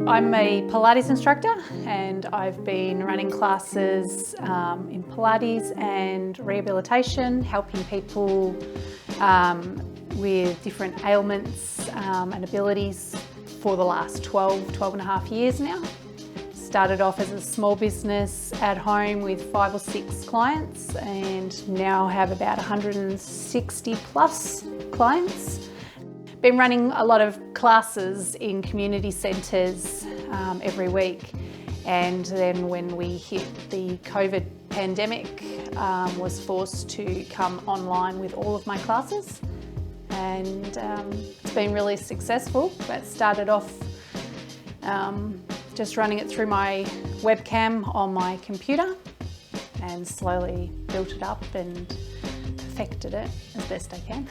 I'm a Pilates instructor and I've been running classes in Pilates and rehabilitation, helping people with different ailments and abilities for the last 12 and a half years now. Started off as a small business at home with 5 or 6 clients and now have about 160 plus clients. Been running a lot of classes in community centres every week, and then when we hit the COVID pandemic, was forced to come online with all of my classes, and it's been really successful. But started off just running it through my webcam on my computer and slowly built it up and perfected it as best I can.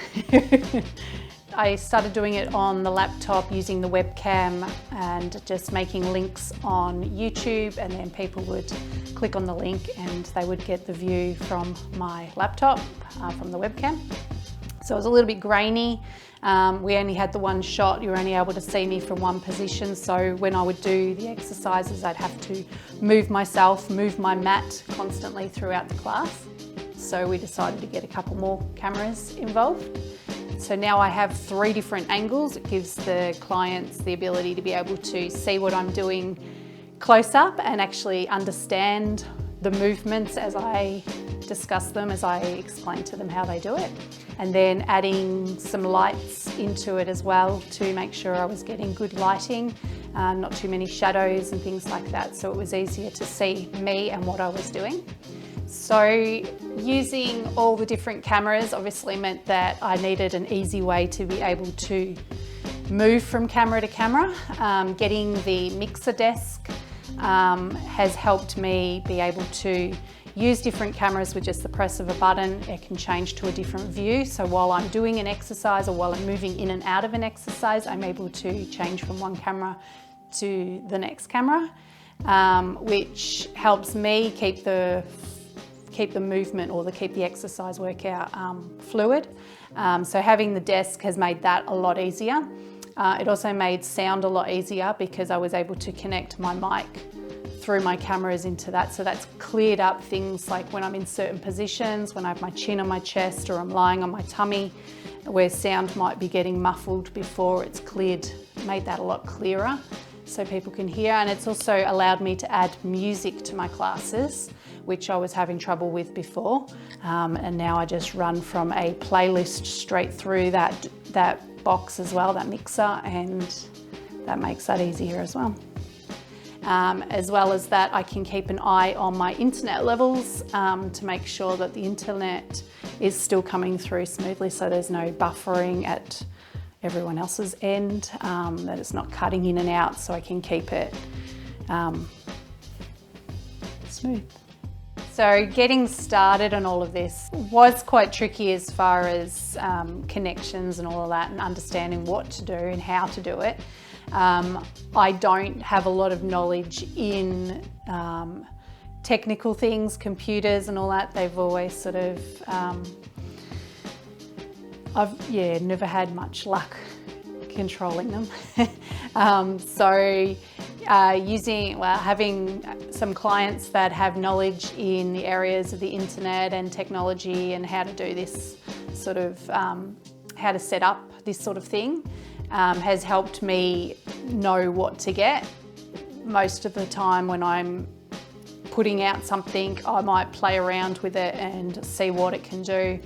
I started doing it on the laptop using the webcam and just making links on YouTube, and then people would click on the link and they would get the view from my laptop, from the webcam. So it was a little bit grainy. We only had the one shot. You were only able to see me from one position. So when I would do the exercises, I'd have to move myself, move my mat constantly throughout the class. So we decided to get a couple more cameras involved. So now I have 3 different angles. It gives the clients the ability to be able to see what I'm doing close up and actually understand the movements as I discuss them, as I explain to them how they do it. And then adding some lights into it as well to make sure I was getting good lighting, not too many shadows and things like that, so it was easier to see me and what I was doing. So using all the different cameras obviously meant that I needed an easy way to be able to move from camera to camera. Getting the mixer desk has helped me be able to use different cameras with just the press of a button. It can change to a different view. So while I'm doing an exercise or while I'm moving in and out of an exercise, I'm able to change from one camera to the next camera, which helps me keep the movement or keep the exercise workout fluid. So having the desk has made that a lot easier. It also made sound a lot easier because I was able to connect my mic through my cameras into that. So that's cleared up things like when I'm in certain positions, when I have my chin on my chest or I'm lying on my tummy, where sound might be getting muffled before it's cleared, made that a lot clearer so people can hear. And it's also allowed me to add music to my classes, which I was having trouble with before. And now I just run from a playlist straight through that box as well, that mixer, and that makes that easier as well. As well as that, I can keep an eye on my internet levels to make sure that the internet is still coming through smoothly, so there's no buffering at everyone else's end, that it's not cutting in and out, so I can keep it smooth. So getting started on all of this was quite tricky as far as connections and all of that, and understanding what to do and how to do it. I don't have a lot of knowledge in technical things, computers and all that. They've always sort of, I've never had much luck controlling them. Having some clients that have knowledge in the areas of the internet and technology and how to do this sort of, how to set up this sort of thing, has helped me know what to get. Most of the time when I'm putting out something, I might play around with it and see what it can do.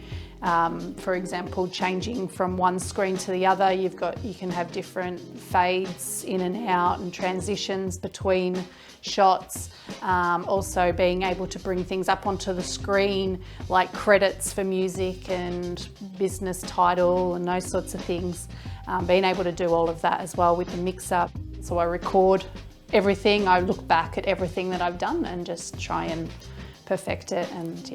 For example, changing from one screen to the other, you can have different fades in and out and transitions between shots. Also being able to bring things up onto the screen, like credits for music and business title and those sorts of things. Being able to do all of that as well with the mixer. So I record everything, I look back at everything that I've done and just try and perfect it, and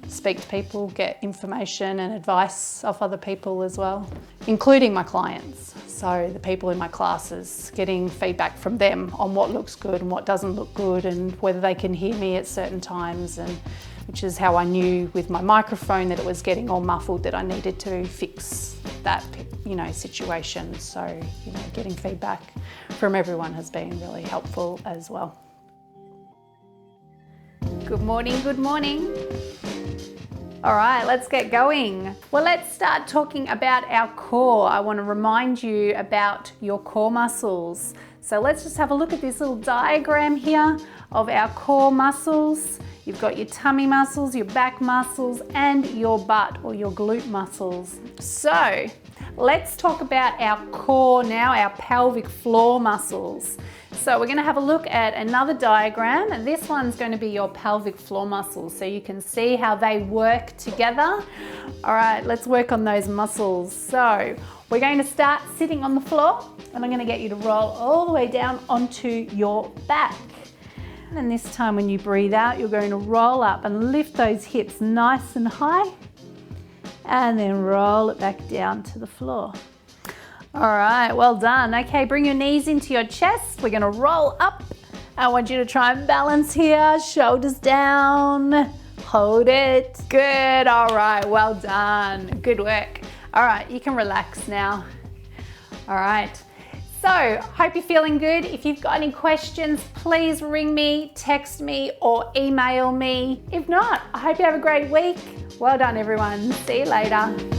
speak to people, get information and advice off other people as well, including my clients. So the people in my classes, getting feedback from them on what looks good and what doesn't look good, and whether they can hear me at certain times, and which is how I knew with my microphone that it was getting all muffled, that I needed to fix that situation. So, getting feedback from everyone has been really helpful as well. Good morning, good morning. All right, let's get going. Well, let's start talking about our core. I want to remind you about your core muscles. So let's just have a look at this little diagram here of our core muscles. You've got your tummy muscles, your back muscles, and your butt or your glute muscles. So let's talk about our core now, our pelvic floor muscles. So we're going to have a look at another diagram, and this one's going to be your pelvic floor muscles, so you can see how they work together. All right, let's work on those muscles. So we're going to start sitting on the floor, and I'm going to get you to roll all the way down onto your back. And this time when you breathe out, you're going to roll up and lift those hips nice and high, and then roll it back down to the floor. All right, well done. Okay, bring your knees into your chest. We're gonna roll up. I want you to try and balance here, shoulders down, hold it. Good, all right, well done. Good work. All right, you can relax now. All right, so hope you're feeling good. If you've got any questions, please ring me, text me, or email me. If not, I hope you have a great week. Well done, everyone. See you later.